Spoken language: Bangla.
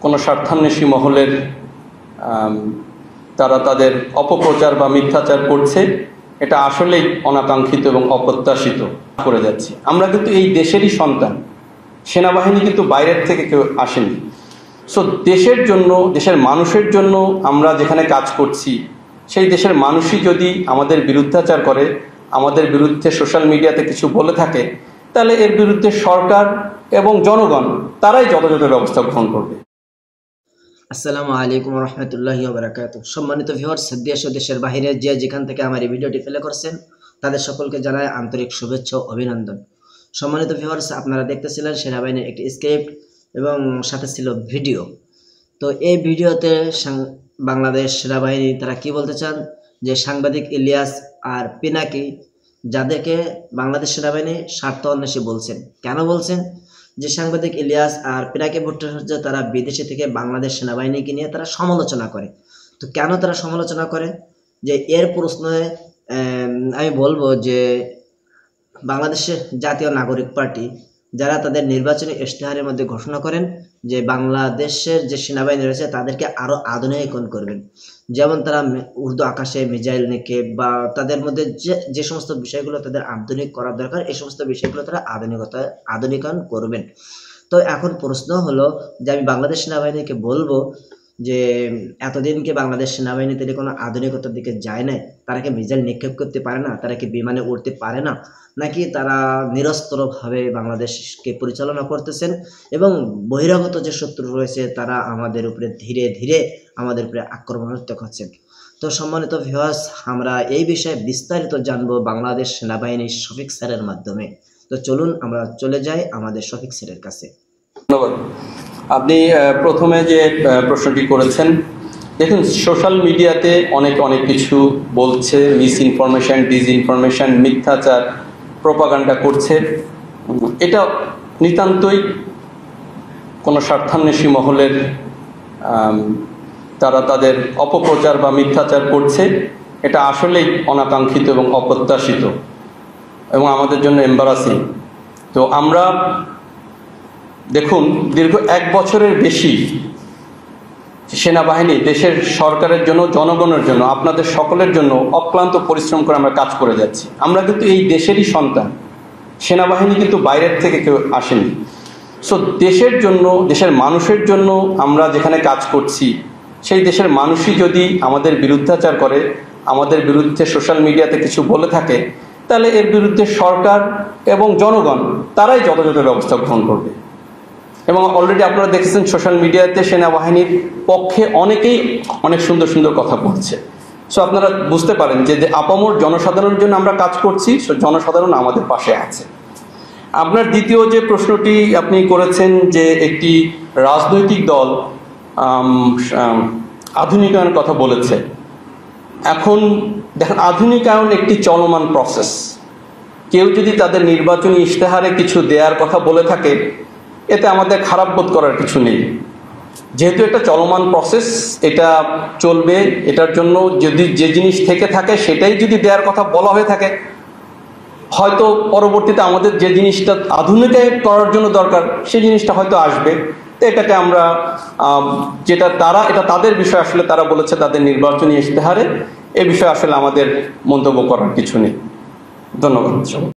কোনো স্বার্থান্বেষী মহলের তারা তাদের অপপ্রচার বা মিথ্যাচার করছে, এটা আসলেই অনাকাঙ্ক্ষিত এবং অপ্রত্যাশিত করে যাচ্ছে। আমরা কিন্তু এই দেশেরই সন্তান, সেনাবাহিনী কিন্তু বাইরের থেকে কেউ আসেনি। সো দেশের জন্য, দেশের মানুষের জন্য আমরা যেখানে কাজ করছি, সেই দেশের মানুষই যদি আমাদের বিরুদ্ধাচার করে, আমাদের বিরুদ্ধে সোশ্যাল মিডিয়াতে কিছু বলে থাকে, তাহলে এর বিরুদ্ধে সরকার এবং জনগণ তারাই যথাযথ ব্যবস্থা গ্রহণ করবে। আসসালামু আলাইকুম রহমতুল্লাহি ওয়া বারাকাতুহু। সম্মানিত ভিউয়ার্স, দেশ ও দেশের বাইরে যে যেখান থেকে আমার এই ভিডিওটি প্লে করছেন তাদের সকলকে জানাই আন্তরিক শুভেচ্ছা ও অভিনন্দন। সম্মানিত ভিউয়ার্স, আপনারা দেখতেছিলেন সেনাবাহিনীর একটি স্ক্রিপ্ট এবং সাথে ছিল ভিডিও। তো এই ভিডিওতে বাংলাদেশ সেনাবাহিনী তারা কি বলতে চান যে সাংবাদিক ইলিয়াস আর পিনাকি, যাদেরকে বাংলাদেশ সেনাবাহিনী স্বার্থ অন্বেষী বলছেন, কেন বলছেন যে সাংবাদিক ইলিয়াস আর পিনাকি ভট্টাচার্য তারা বিদেশে থেকে বাংলাদেশ সেনাবাহিনীকে নিয়ে তারা সমালোচনা করে। তো কেন তারা সমালোচনা করে, যে এর প্রশ্নে আমি বলবো যে বাংলাদেশের জাতীয় নাগরিক পার্টি যারা তাদের নির্বাচনী ইশতেহারের মধ্যে ঘোষণা করেন যে বাংলাদেশের যে সেনাবাহিনী রয়েছে তাদেরকে আরও আধুনিকীকরণ করবেন, যেমন তারা উর্দু আকাশে মিসাইল নিক্ষেপ বা তাদের মধ্যে যে সমস্ত বিষয়গুলো তাদের আধুনিক করা দরকার, এই সমস্ত বিষয়গুলো তারা আধুনিকরণ করবেন। তো এখন প্রশ্ন হলো যে আমি বাংলাদেশ সেনাবাহিনীকে বলবো যে এতদিনকে বাংলাদেশ সেনাবাহিনী তাদের কোনো আধুনিকতার দিকে যায় না? তারা কি মিসাইল নিক্ষেপ করতে পারে না? তারা কি বিমানে উঠতে পারে না? নাকি তারা নিরস্ত্রভাবে বাংলাদেশকে পরিচালনা করতেছেন এবং বহিরাগত যে শত্রু রয়েছে তারা আমাদের উপরে ধীরে ধীরে আমাদের উপরে আক্রমণাত্মক হচ্ছেন? তো সম্মানিত ভিউয়ার্স, আমরা এই বিষয়ে বিস্তারিত জানবো বাংলাদেশ সেনাবাহিনীর শফিক স্যারের মাধ্যমে। তো চলুন আমরা চলে যাই আমাদের শফিক স্যারের কাছে। ধন্যবাদ। আপনি প্রথমে যে প্রশ্নটি করেছেন, দেখুন সোশ্যাল মিডিয়াতে অনেক কিছু বলছে, মিস ইনফরমেশন, ডিসইনফরমেশন, মিথ্যাচার, প্রোপাগান্ডা করছে। এটা নিতান্তই কোনো স্বার্থান্বেষী মহলের তারা তাদের অপপ্রচার বা মিথ্যাচার করছে, এটা আসলেই অনাকাঙ্ক্ষিত এবং অপ্রত্যাশিত এবং আমাদের জন্য এম্বারাসিং। তো আমরা দেখুন দীর্ঘ 1 বছরের বেশি সেনাবাহিনী দেশের সরকারের জন্য, জনগণের জন্য, আপনাদের সকলের জন্য অক্লান্ত পরিশ্রম করে আমরা কাজ করে যাচ্ছি। আমরা কিন্তু এই দেশেরই সন্তান, সেনাবাহিনী কিন্তু বাইরের থেকে কেউ আসেনি। সো দেশের জন্য, দেশের মানুষের জন্য আমরা যেখানে কাজ করছি, সেই দেশের মানুষই যদি আমাদের বিরুদ্ধাচার করে, আমাদের বিরুদ্ধে সোশ্যাল মিডিয়াতে কিছু বলে থাকে, তাহলে এর বিরুদ্ধে সরকার এবং জনগণ তারাই যথাযথ ব্যবস্থা গ্রহণ করবে। এবং অলরেডি আপনারা দেখেছেন সোশ্যাল মিডিয়াতে সেনাবাহিনীর পক্ষে অনেকেই অনেক সুন্দর সুন্দর কথা বলছে। সো আপনারা বুঝতে পারেন যে আপামর জনসাধারণের জন্য আমরা কাজ করছি, সো জনসাধারণ আমাদের পাশে আছে। আপনার দ্বিতীয় যে প্রশ্নটি আপনি করেছেন যে একটি রাজনৈতিক দল আধুনিকায়নের কথা বলেছে। এখন দেখেন, আধুনিকায়ন একটি চলমান প্রসেস। কেউ যদি তাদের নির্বাচনী ইশতেহারে কিছু দেওয়ার কথা বলে থাকে, এতে আমাদের খারাপ বোধ করার কিছু নেই। যেহেতু একটা চলমান প্রসেস, এটা চলবে। এটার জন্য যদি যে জিনিস থেকে থাকে সেটাই যদি দেওয়ার কথা বলা হয়ে থাকে, হয়তো পরবর্তীতে আমাদের যে জিনিসটা আধুনিকায়ন করার জন্য দরকার সেই জিনিসটা হয়তো আসবে। তো এটাকে আমরা এটা তাদের বিষয়, আসলে তারা বলেছে তাদের নির্বাচনী ইশতেহারে, এ বিষয়ে আসলে আমাদের মন্তব্য করার কিছু নেই। ধন্যবাদ।